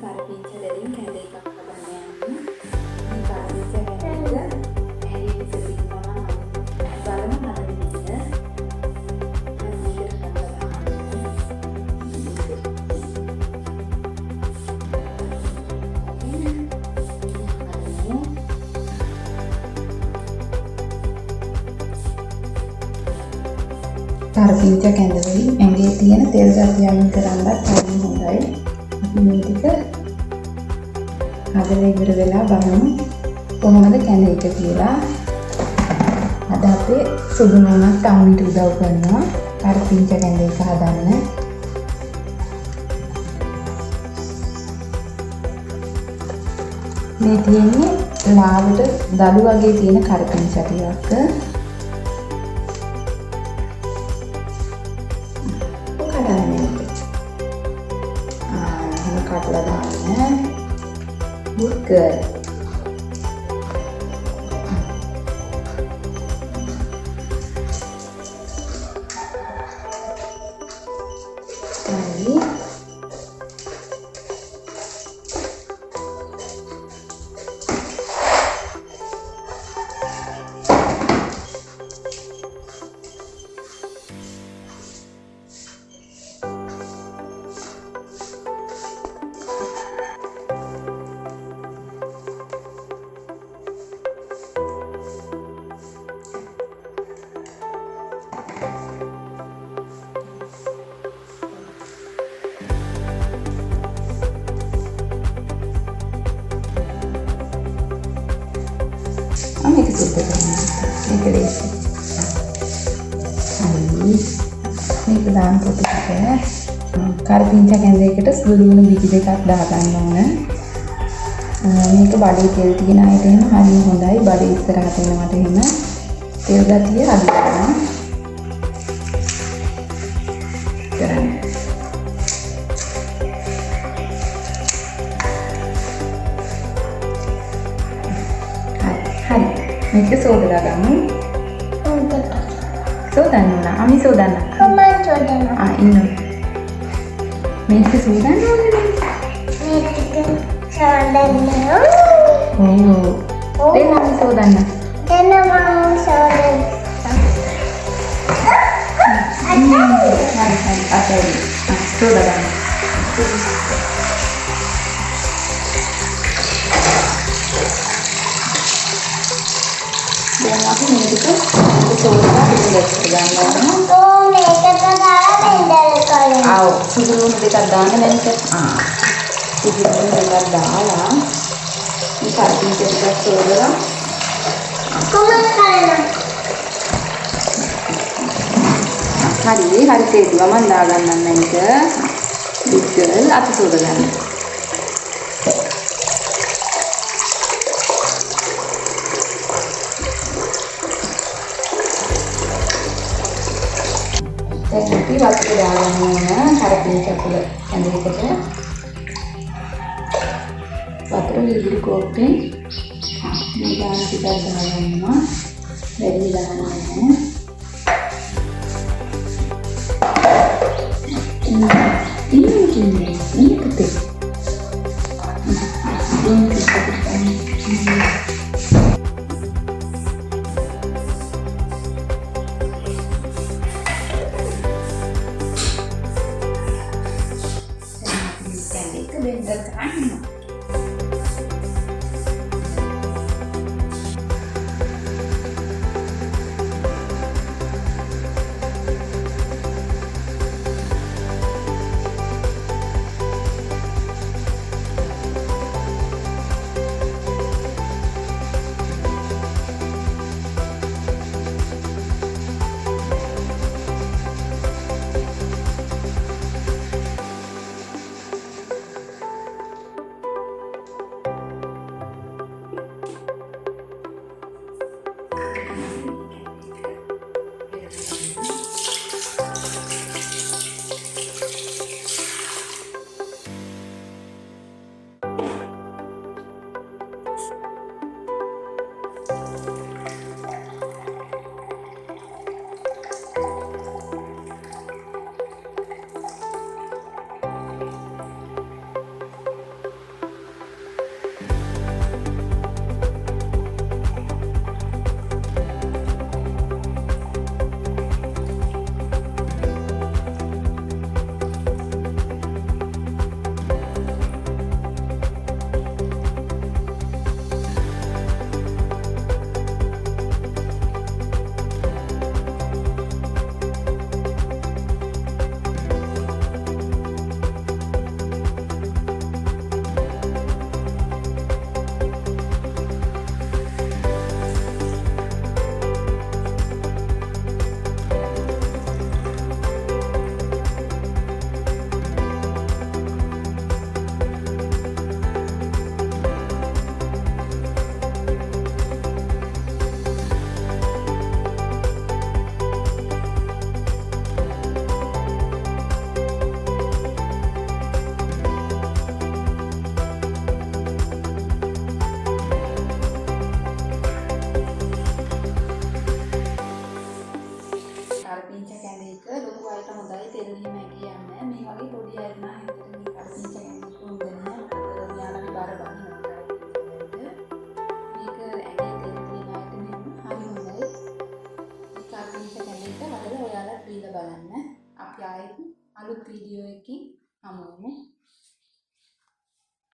කරපිංචලෙන් කැඳ එකක් හදන්න යන්න. මේ කරපිංච කැඳ එක ඇරි විතර ඉන්නවා නම් බලමු හදන විදිහ. කරපිංච කැඳවලින් ඇඟේ තියෙන තෙල් ගතිය අයින් කරන්නත් හරි හොඳයි. අපි මේ ටික හදලා ඉවර වෙලා බලමු කොහොමද කැඳ එක කියලා. අද අපේ සුදු නෝනත් අම්මිට උදව් කරනවා කරපිංච කැඳ එක හදන්න. මේ තියෙන්නේ ලාවට දළු වගේ තියෙන කරපිංච ටිකක්. කටලා දාන්න. good. Hadi. මේක සුද්ධ කරන්න. මේක ලේසි. හරි. මේක දාන්න පොඩි ටික. කරපිංච කැඳයකට සුදු ලුණු බිජ දෙකක් දාගන්න ඕන. මේක බඩේ තෙල් තියෙන අයට එහෙම හරිය හොඳයි. බඩේ ඉස්සරහට එනවට එහෙම තෙල් ගතිය අඩු කරනවා. කරන්න. හරි. මේක සෝදලා ගමු. සෝදන්න ඕන. අමි සෝදන්න. කොහොමද සෝදන්නේ? ඉන්න. මේක සෝදන්න ඕනේ. මේක සෝදන්නේ. ඔව්. දැන් අමි සෝදන්න. දැන් මම සෝදන්න. හරි. අතේ. සෝදලා ගන්න. දැන් අපි මේක සෝදලා පිළිවෙලට ගන්නවා. මේකට දාලා බෙන්ඩල් කරනවා. ආව සුදු ලුණු දෙකක් දාන්න මේක. සුදු ලුණු දෙකක් දාලා මේ කරපිංච ටිකක් සෝදලා කොහොමද කරන්නේ? හරි තේරුවා මම දාගන්නම් මේක. විකල් අත සෝද ගන්න. දැන් අපි වතුර දාගන්න ඕන කරපිංච කුල කැඳයකට. වතුර ලීටර් කෝප්පෙන් මේ දාන ටිකක් දාගන්නවා. වැඩි දාන්න ඕනේ. ini putih. Itu blender kan? කරපිංච කැඳ එක ලොකු අයට හොඳයි තෙරණිය මැගී යන්නේ. මේ වගේ පොඩි අයට නම් හැදෙන මේ කරපිංච කැඳ එක හොඳ නෑ. මොකද මෙයාලගේ බර බහිනවා කරපිංච මේක ඇඟේ තෙල් තියෙන අයට මෙන්න හරි හොඳයි. මේ කරපිංච කැඳ එක හදලා ඔයාලා බීලා බලන්න. අපි ආයෙත් අලුත් වීඩියෝ එකකින්